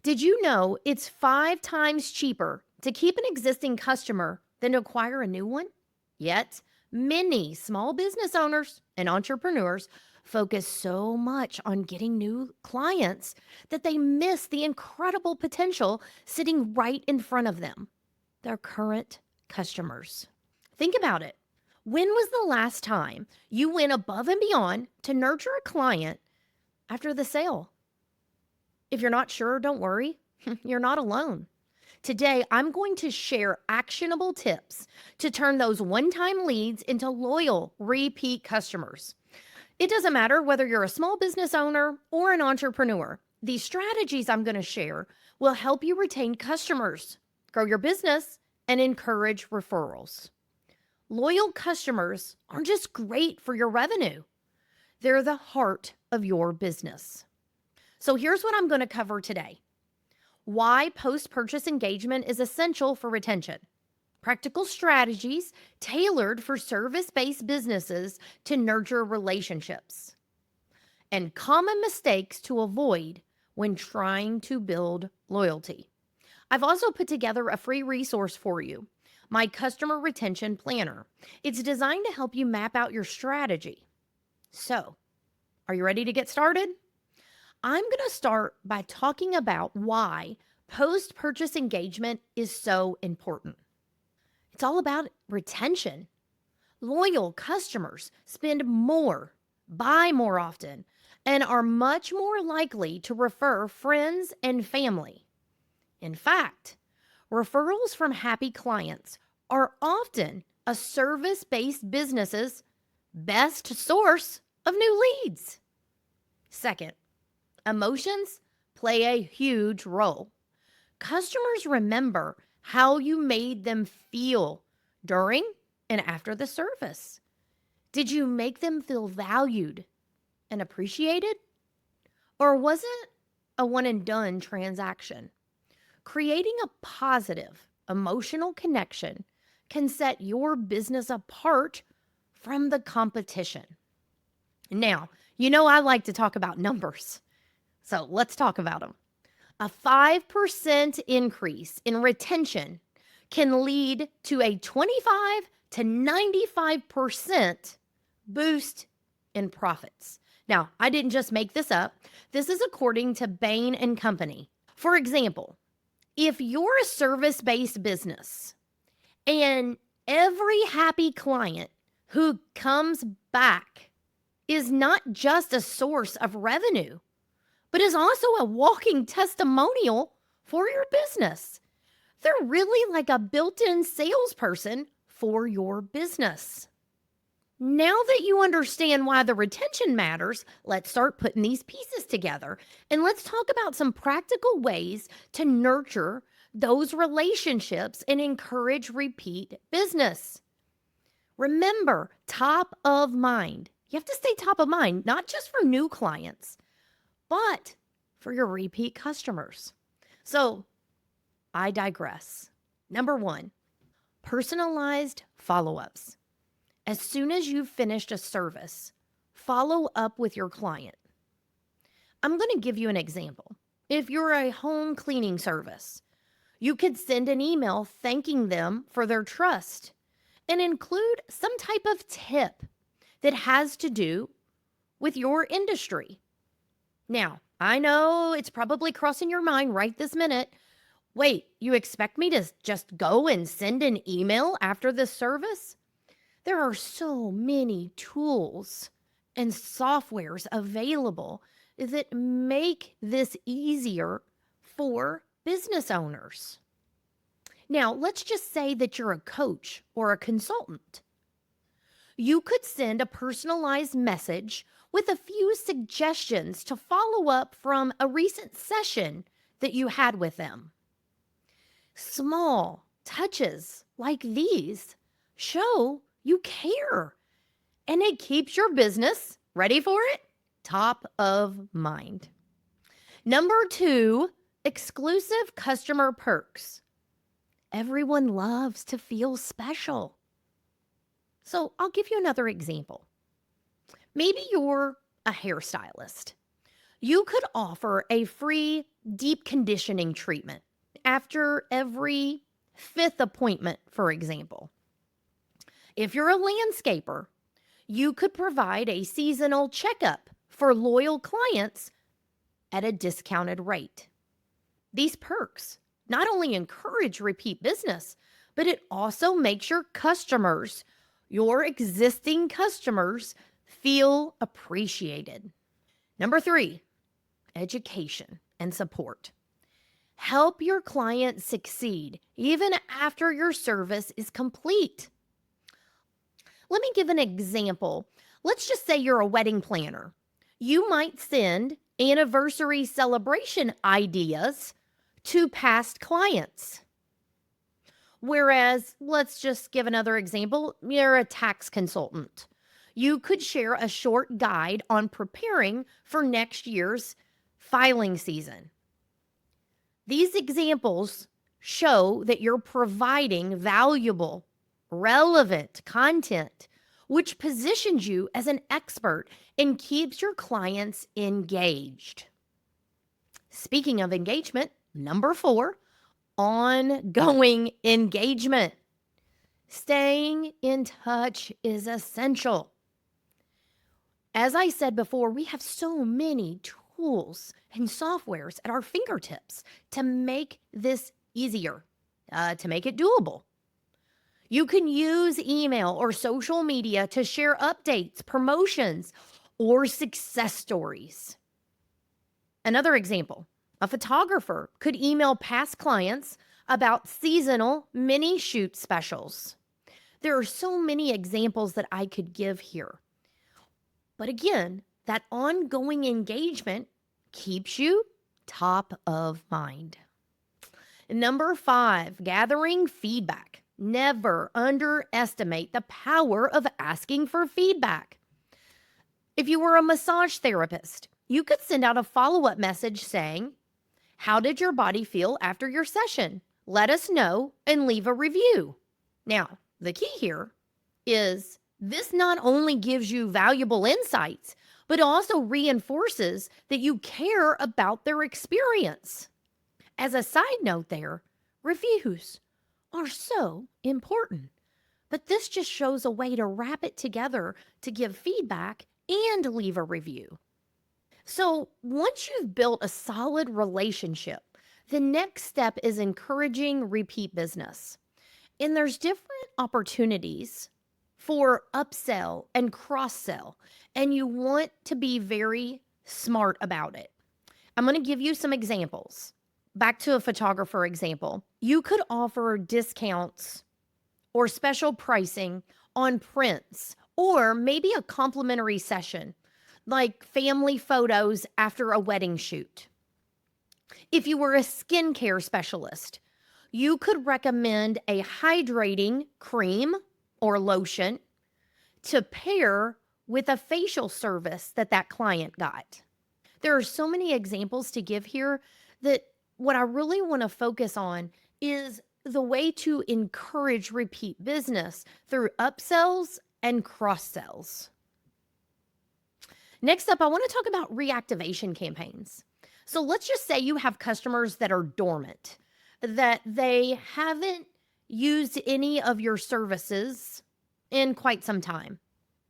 Did you know it's 5 times cheaper to keep an existing customer than to acquire a new one? Yet, many small business owners and entrepreneurs focus so much on getting new clients that they miss the incredible potential sitting right in front of them, their current customers. Think about it. When was the last time you went above and beyond to nurture a client after the sale? If you're not sure, don't worry. You're not alone. Today, I'm going to share actionable tips to turn those one time leads into loyal, repeat customers. It doesn't matter whether you're a small business owner or an entrepreneur. These strategies I'm going to share will help you retain customers, grow your business, and encourage referrals. Loyal customers aren't just great for your revenue, they're the heart of your business. So here's what I'm going to cover today: why post purchase engagement is essential for retention, practical strategies tailored for service based businesses to nurture relationships, and common mistakes to avoid when trying to build loyalty. I've also put together a free resource for you, my customer retention planner. It's designed to help you map out your strategy. So, are you ready to get started? I'm going to start by talking about why post purchase engagement is so important. It's all about retention. Loyal customers spend more, buy more often, and are much more likely to refer friends and family. In fact, referrals from happy clients are often a service based business's best source of new leads. Second, emotions play a huge role. Customers remember how you made them feel during and after the service. Did you make them feel valued and appreciated? Or was it a one and done transaction? Creating a positive emotional connection can set your business apart from the competition. Now, I like to talk about numbers. So let's talk about them. A 5% increase in retention can lead to a 25 to 95% boost in profits. Now, I didn't just make this up. This is according to Bain and Company. For example, if you're a service-based business and every happy client who comes back is not just a source of revenue, but is also a walking testimonial for your business, they're really like a built-in salesperson for your business. Now that you understand why the retention matters, let's start putting these pieces together. And let's talk about some practical ways to nurture those relationships and encourage repeat business. Remember, top of mind. You have to stay top of mind, not just for new clients, but for your repeat customers. So I digress. Number one, personalized follow-ups. As soon as you've finished a service, follow up with your client. I'm going to give you an example. If you're a home cleaning service, you could send an email thanking them for their trust and include some type of tip that has to do with your industry. Now, I know it's probably crossing your mind right this minute. Wait, you expect me to just go and send an email after this service? There are so many tools and softwares available that make this easier for business owners. Now, let's just say that you're a coach or a consultant. You could send a personalized message with a few suggestions to follow up from a recent session that you had with them. Small touches like these show you care, and it keeps your business, ready for it, top of mind. Number two, exclusive customer perks. Everyone loves to feel special. So I'll give you another example. Maybe you're a hairstylist. You could offer a free deep conditioning treatment after every fifth appointment, for example. If you're a landscaper, you could provide a seasonal checkup for loyal clients at a discounted rate. These perks not only encourage repeat business, but it also makes your existing customers, feel appreciated. Number 3, education and support. Help your clients succeed even after your service is complete. Let me give an example. Let's just say you're a wedding planner. You might send anniversary celebration ideas to past clients. Whereas, let's just give another example. You're a tax consultant. You could share a short guide on preparing for next year's filing season. These examples show that you're providing valuable, relevant content, which positions you as an expert and keeps your clients engaged. Speaking of engagement, number 4, ongoing engagement. Staying in touch is essential. As I said before, we have so many tools and softwares at our fingertips to make this easier, to make it doable. You can use email or social media to share updates, promotions, or success stories. Another example, a photographer could email past clients about seasonal mini shoot specials. There are so many examples that I could give here. But again, that ongoing engagement keeps you top of mind. Number 5, gathering feedback. Never underestimate the power of asking for feedback. If you were a massage therapist, you could send out a follow-up message saying, "How did your body feel after your session? Let us know and leave a review." Now, the key here is this not only gives you valuable insights, but also reinforces that you care about their experience. As a side note there, reviews are so important, but this just shows a way to wrap it together to give feedback and leave a review. So once you've built a solid relationship, the next step is encouraging repeat business. And there's different opportunities for upsell and cross-sell, and you want to be very smart about it. I'm going to give you some examples. Back to a photographer example. You could offer discounts or special pricing on prints, or maybe a complimentary session, like family photos after a wedding shoot. If you were a skincare specialist, you could recommend a hydrating cream or lotion to pair with a facial service that client got. There are so many examples to give here that what I really want to focus on is the way to encourage repeat business through upsells and cross-sells. Next up, I want to talk about reactivation campaigns. So let's just say you have customers that are dormant, that they haven't used any of your services in quite some time,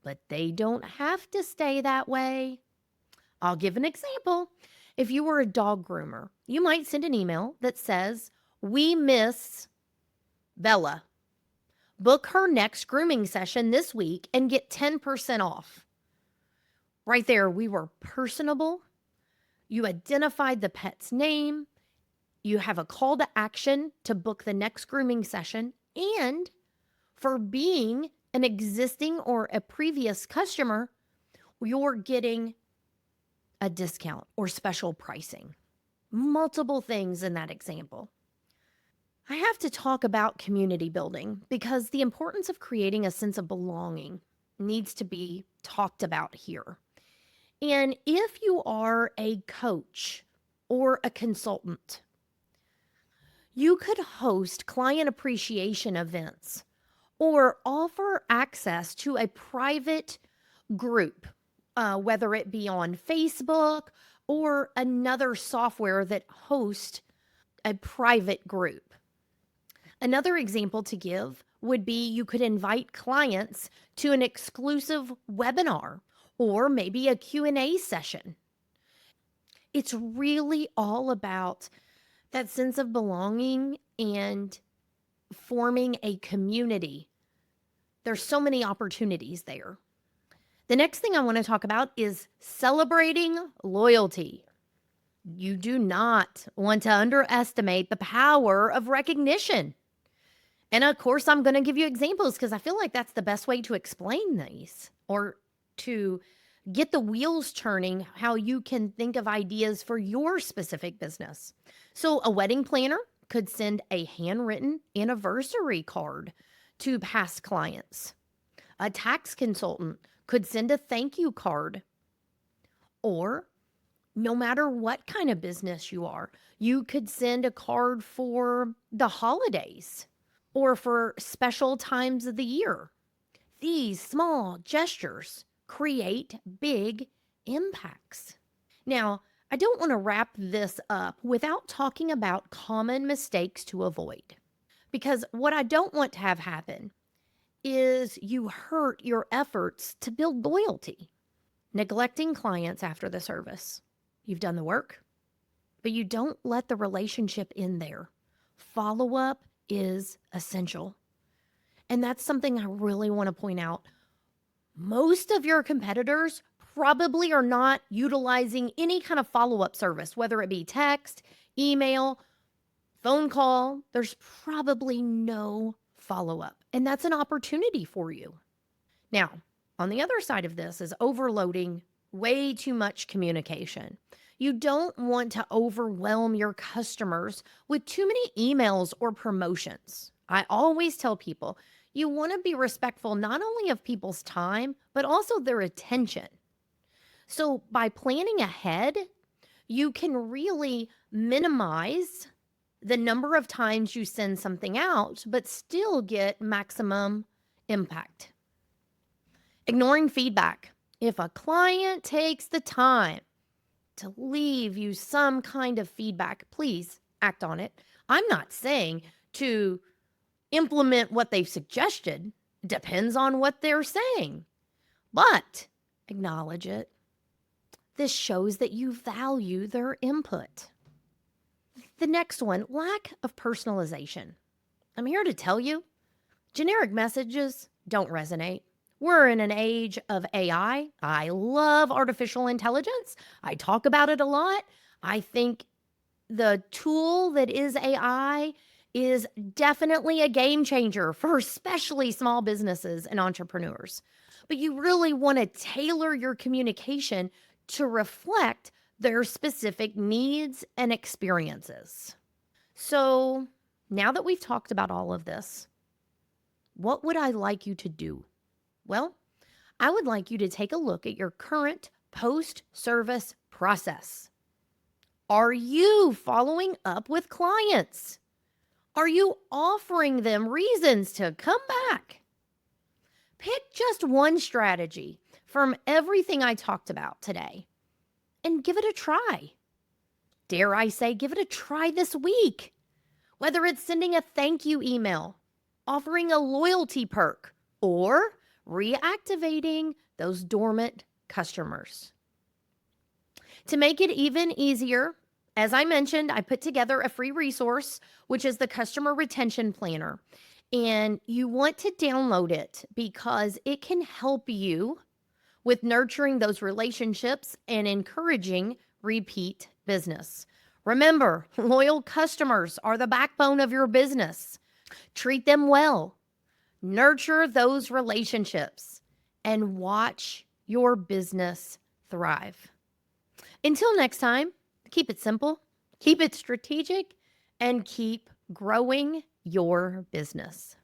but they don't have to stay that way. I'll give an example. If you were a dog groomer, you might send an email that says, "We miss Bella. Book her next grooming session this week and get 10% off." Right there, we were personable. You identified the pet's name. You have a call to action to book the next grooming session. And for being an existing or a previous customer, you're getting a discount or special pricing. Multiple things in that example. I have to talk about community building because the importance of creating a sense of belonging needs to be talked about here. And if you are a coach or a consultant, you could host client appreciation events or offer access to a private group, whether it be on Facebook or another software that hosts a private group. Another example to give would be you could invite clients to an exclusive webinar or maybe a Q&A session. It's really all about that sense of belonging and forming a community. There's so many opportunities there. The next thing I want to talk about is celebrating loyalty. You do not want to underestimate the power of recognition. And of course, I'm going to give you examples because I feel like that's the best way to explain these or to get the wheels turning, how you can think of ideas for your specific business. So, a wedding planner could send a handwritten anniversary card to past clients. A tax consultant could send a thank you card. Or, no matter what kind of business you are, you could send a card for the holidays or for special times of the year. These small gestures create big impacts. Now, I don't want to wrap this up without talking about common mistakes to avoid. Because what I don't want to have happen is you hurt your efforts to build loyalty. Neglecting clients after the service. You've done the work, but you don't let the relationship end there. Follow up is essential. And that's something I really want to point out. Most of your competitors probably are not utilizing any kind of follow-up service, whether it be text, email, phone call. There's probably no follow-up, and that's an opportunity for you. Now, on the other side of this is overloading way too much communication. You don't want to overwhelm your customers with too many emails or promotions. I always tell people, you want to be respectful not only of people's time, but also their attention. So by planning ahead, you can really minimize the number of times you send something out, but still get maximum impact. Ignoring feedback. If a client takes the time to leave you some kind of feedback, please act on it. I'm not saying to implement what they've suggested. Depends on what they're saying, but acknowledge it. This shows that you value their input. The next one, lack of personalization. I'm here to tell you, generic messages don't resonate. We're in an age of AI. I love artificial intelligence. I talk about it a lot. I think the tool that is AI is definitely a game changer for especially small businesses and entrepreneurs. But you really want to tailor your communication to reflect their specific needs and experiences. So now that we've talked about all of this, what would I like you to do? Well, I would like you to take a look at your current post-service process. Are you following up with clients? Are you offering them reasons to come back? Pick just one strategy from everything I talked about today and give it a try. Dare I say, give it a try this week. Whether it's sending a thank you email, offering a loyalty perk, or reactivating those dormant customers. To make it even easier, as I mentioned, I put together a free resource, which is the Customer Retention Planner. And you want to download it because it can help you with nurturing those relationships and encouraging repeat business. Remember, loyal customers are the backbone of your business. Treat them well. Nurture those relationships and watch your business thrive. Until next time, keep it simple, keep it strategic, and keep growing your business.